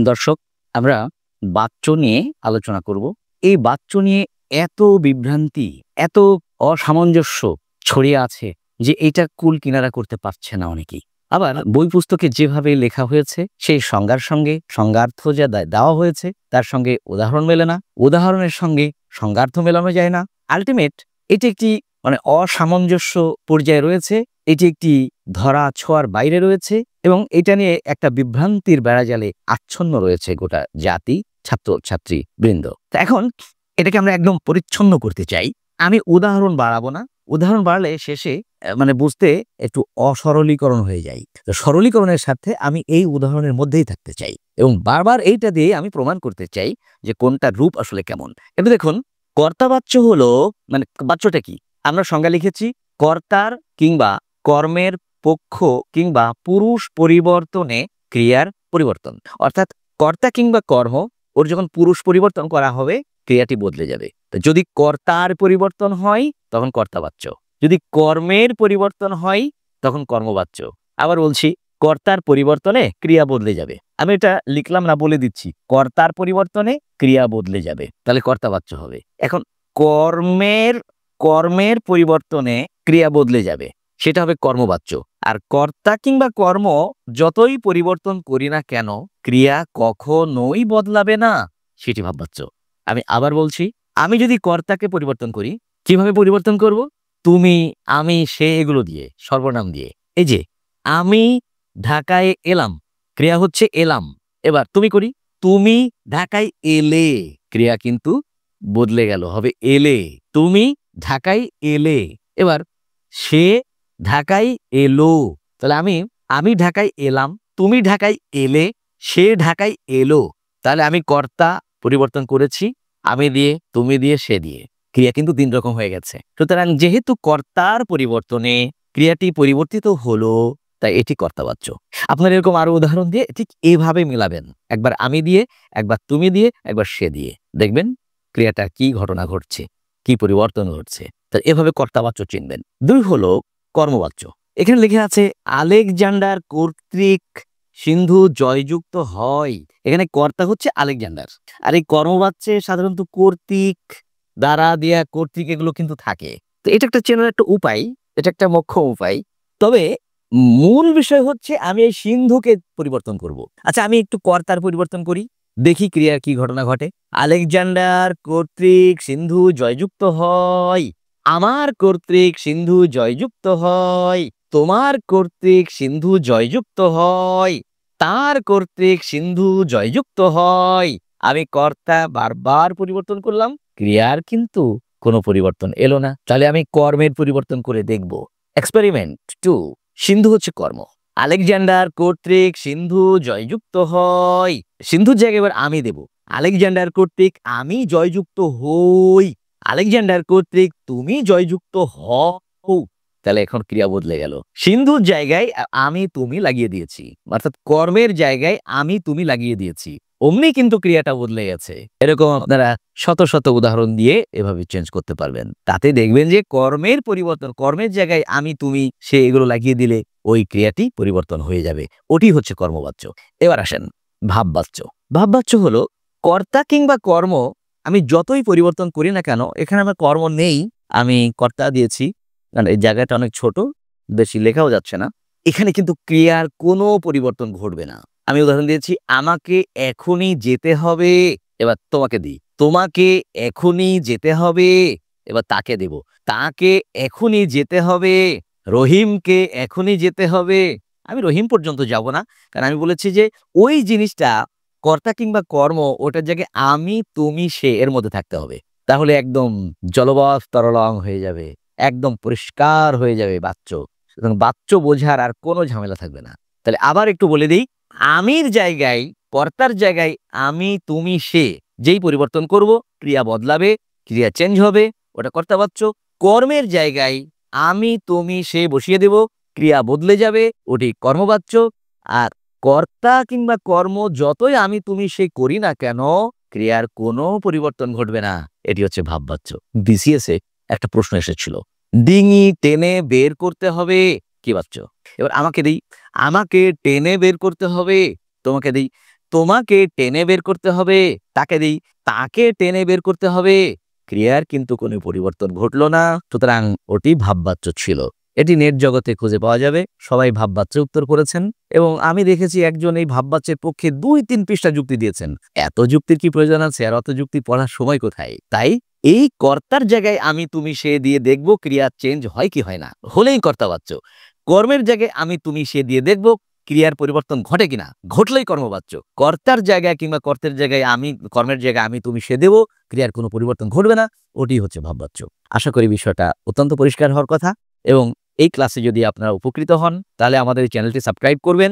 দর্শক, আমরা বাচ্য নিয়ে আলোচনা করব। এই বাচ্য নিয়ে এত বিভ্রান্তি, এত অসামঞ্জস্য ছড়িয়ে আছে যে এটা কুল কিনারা করতে পারছে না অনেকেই। আবার বই পুস্তকে যেভাবে লেখা হয়েছে সেই সংজ্ঞার সঙ্গে সংজ্ঞার্থ যা দেওয়া হয়েছে তার সঙ্গে উদাহরণ মেলে না, উদাহরণের সঙ্গে সংজ্ঞার্থ মেলানো যায় না। আল্টিমেট এটি একটি অসামঞ্জস্য পর্যায়ে রয়েছে, এটি একটি ধরা ছোঁয়ার বাইরে রয়েছে এবং এটা নিয়ে একটা বিভ্রান্তির বেড়াজালে আচ্ছন্ন রয়েছে গোটা জাতি, ছাত্রছাত্রী বৃন্দ। তো এখন এটাকে আমরা একদম পরিচ্ছন্ন করতে চাই। আমি উদাহরণ বাড়াবো না, উদাহরণ বাড়লে শেষে বুঝতে একটু অসরলীকরণ হয়ে যায়। তো সরলীকরণের সাথে আমি এই উদাহরণের মধ্যেই থাকতে চাই এবং বারবার এইটা দিয়ে আমি প্রমাণ করতে চাই যে কোনটা রূপ আসলে কেমন। এটা দেখুন, কর্তাবাচ্য হলো বাচ্যটা কি? আমরা সংজ্ঞা লিখেছি কর্তার কিংবা কর্মের পক্ষ কিংবা পুরুষ পরিবর্তনে ক্রিয়ার পরিবর্তন। অর্থাৎ কর্তা কিংবা কর্ম ওর যখন পুরুষ পরিবর্তন করা হবে ক্রিয়াটি বদলে যাবে। তো যদি কর্তার পরিবর্তন হয় তখন কর্তাবাচ্য, যদি কর্মের পরিবর্তন হয় তখন কর্মবাচ্য। আবার বলছি, কর্তার পরিবর্তনে ক্রিয়া বদলে যাবে। আমি এটা লিখলাম না, বলে দিচ্ছি, কর্তার পরিবর্তনে ক্রিয়া বদলে যাবে, তাহলে কর্তাবাচ্য হবে। এখন কর্মের পরিবর্তনে ক্রিয়া বদলে যাবে, সেটা হবে কর্মবাচ্য। আর কর্তা কিংবা কর্ম যতই পরিবর্তন করি না কেন ক্রিয়া কখনোই বদলাবে না, সেটি ভাববাচ্য। আমি আবার বলছি, আমি যদি কর্তাকে পরিবর্তন করি, কিভাবে পরিবর্তন করব? তুমি, আমি, সে, এগুলো দিয়ে, সর্বনাম দিয়ে। এই যে আমি ঢাকায় এলাম, ক্রিয়া হচ্ছে এলাম। এবার তুমি করি, তুমি ঢাকায় এলে, ক্রিয়া কিন্তু বদলে গেল, হবে এলে। তুমি ঢাকায় এলে। এবার সে ঢাকায় এলো, তাহলে আমি ঢাকায় এলাম, তুমি ঢাকায় এলে, সে ঢাকায় এলো। তাহলে আমি কর্তা পরিবর্তন করেছি, আমি দিয়ে, তুমি দিয়ে, সে দিয়ে, ক্রিয়া কিন্তু তিন রকম হয়ে গেছে। সুতরাং যেহেতু কর্তার পরিবর্তনে ক্রিয়াটি পরিবর্তিত হলো, তাই এটি কর্তাবাচ্য। আপনার এরকম আরো উদাহরণ দিয়ে ঠিক এভাবে মিলাবেন, একবার আমি দিয়ে, একবার তুমি দিয়ে, একবার সে দিয়ে, দেখবেন ক্রিয়াটার কি ঘটনা ঘটছে, কি পরিবর্তন ঘটছে। তাই এভাবে কর্তাবাচ্য চিনবেন। দুই হলো কর্মবাচ্য। এখানে লিখে আছে আলেকজান্ডার কর্তৃক সিন্ধু জয়যুক্ত হয়। এখানে কর্তা হচ্ছে আলেকজান্ডার, আর এই কর্মবাচ্যে সাধারণত কর্তৃক, দ্বারা, দিয়া, কর্তৃক এগুলো কিন্তু থাকে। তো এটা একটা চেনার একটা উপায়, এটা একটা মোক্ষম উপায়। তবে মূল বিষয় হচ্ছে আমি এই সিন্ধুকে পরিবর্তন করব। আচ্ছা, আমি একটু কর্তার পরিবর্তন করি, দেখি ক্রিয়ার কি ঘটনা ঘটে। আলেকজান্ডার কর্তৃক সিন্ধু জয়যুক্ত হয়, আমার কর্তৃক সিন্ধু জয়যুক্ত হয়, তোমার কর্তৃক সিন্ধু জয়যুক্ত হয়, তার কর্তৃক সিন্ধু জয়যুক্ত হয়। আমি কর্তা বারবার পরিবর্তন করলাম, ক্রিয়ার কিন্তু কোনো পরিবর্তন এলো না। তাহলে আমি কর্মের পরিবর্তন করে দেখব। এক্সপেরিমেন্ট 2, সিন্ধু হচ্ছে কর্ম। আলেকজান্ডার কর্তৃক সিন্ধু জয়যুক্ত হয়, সিন্ধুর জায়গায় এবার আমি দেব। আলেকজান্ডার কর্তৃক আমি জয়যুক্ত হই, আলেকজান্ডার কর্তৃক তুমি জয়যুক্ত হও। তাহলে এখন ক্রিয়া বদলে গেল, সিন্ধুর জায়গায় আমি তুমি লাগিয়ে দিয়েছি, অর্থাৎ কর্মের জায়গায় আমি তুমি লাগিয়ে দিয়েছি, অমনি কিন্তু ক্রিয়াটা বদলে গেছে। এরকম আপনারা শত শত উদাহরণ দিয়ে এভাবে চেঞ্জ করতে পারবেন। তাতে দেখবেন যে কর্মের পরিবর্তন, কর্মের জায়গায় আমি তুমি সে এগুলো লাগিয়ে দিলে ওই ক্রিয়াটি পরিবর্তন হয়ে যাবে, ওটি হচ্ছে কর্মবাচ্য। এবার আসেন ভাববাচ্য। ভাববাচ্য হলো কর্তা কিংবা কর্ম আমি যতই পরিবর্তন করি না কেন, এখানে আমার কর্ম নেই, আমি কর্তা দিয়েছি, কারণ এই জায়গাটা অনেক ছোট, বেশি লেখাও যাচ্ছে না। এখানে কিন্তু ক্রিয়ার কোনো পরিবর্তন ঘটবে না। আমি উদাহরণ দিয়েছি, আমাকে এখনই যেতে হবে, এবার তোমাকে দিই, তোমাকে এখনই যেতে হবে, এবার তাকে দেব, তাকে এখনই যেতে হবে, রহিমকে এখনই যেতে হবে। আমি রহিম পর্যন্ত যাব না, কারণ আমি বলেছি যে ওই জিনিসটা কর্তা কিংবা কর্ম ওটার জায়গায় আমি তুমি সে এর মধ্যে থাকতে হবে, তাহলে একদম জলবৎ তরলং হয়ে যাবে, একদম পরিষ্কার হয়ে যাবে বাচ্য। সুতরাং বাচ্য বোঝার আর কোনো ঝামেলা থাকবে না। তাহলে আবার একটু বলে দিই, আমির জায়গায়, কর্তার জায়গায় আমি তুমি সে যেই পরিবর্তন করব ক্রিয়া বদলাবে, ক্রিয়া চেঞ্জ হবে, ওটা কর্তাবাচ্য। কর্মের জায়গায় আমি তুমি সে বসিয়ে দেব, ক্রিয়া বদলে যাবে, ওটি কর্মবাচ্য। আর কর্তা কিংবা কর্ম যতই আমি তুমি সে করি না কেন ক্রিয়ার কোনো পরিবর্তন ঘটবে না, এটি হচ্ছে ভাববাচ্য। বিসিএস এ একটা প্রশ্ন এসেছিল, ডিঙি টেনে বের করতে হবে, কি বাচ্য? এবার আমাকে দেই, আমাকে টেনে বের করতে হবে, তোমাকে দেই, তোমাকে টেনে বের করতে হবে, তাকে দেই তাকে টেনে বের করতে হবে। ক্রিয়ার কিন্তু কোনো পরিবর্তন ঘটলো না, সুতরাং ওটি ভাববাচ্য ছিল। এটি নেট জগতে খুঁজে পাওয়া যাবে। সবাই ভাববাচ্যে উত্তর করেছেন এবং আমি দেখেছি একজন এই ভাববাচ্যের পক্ষে 2-3 পৃষ্ঠা যুক্তি দিয়েছেন। এত যুক্তির কি প্রয়োজন আছে? আর অত যুক্তি পড়ার সময় কোথায়? তাই এই কর্তার জায়গায় আমি তুমি সে দিয়ে দেখব ক্রিয়া চেঞ্জ হয় কি হয় না, হলেই কর্তাবাচ্য। কর্মের জায়গায় আমি তুমি সে দিয়ে দেখব ক্রিয়ার পরিবর্তন ঘটে কিনা, ঘটলেই কর্মবাচ্য। কর্তার জায়গায় কিংবা কর্তের জায়গায় আমি, কর্মের জায়গায় আমি তুমি সে দেব, ক্রিয়ার কোনো পরিবর্তন ঘটবে না, ওটি হচ্ছে ভাববাচ্য। আশা করি বিষয়টা অত্যন্ত পরিষ্কার হওয়ার কথা। এবং এই ক্লাসে যদি আপনারা উপকৃত হন তাহলে আমাদের চ্যানেলটি সাবস্ক্রাইব করবেন।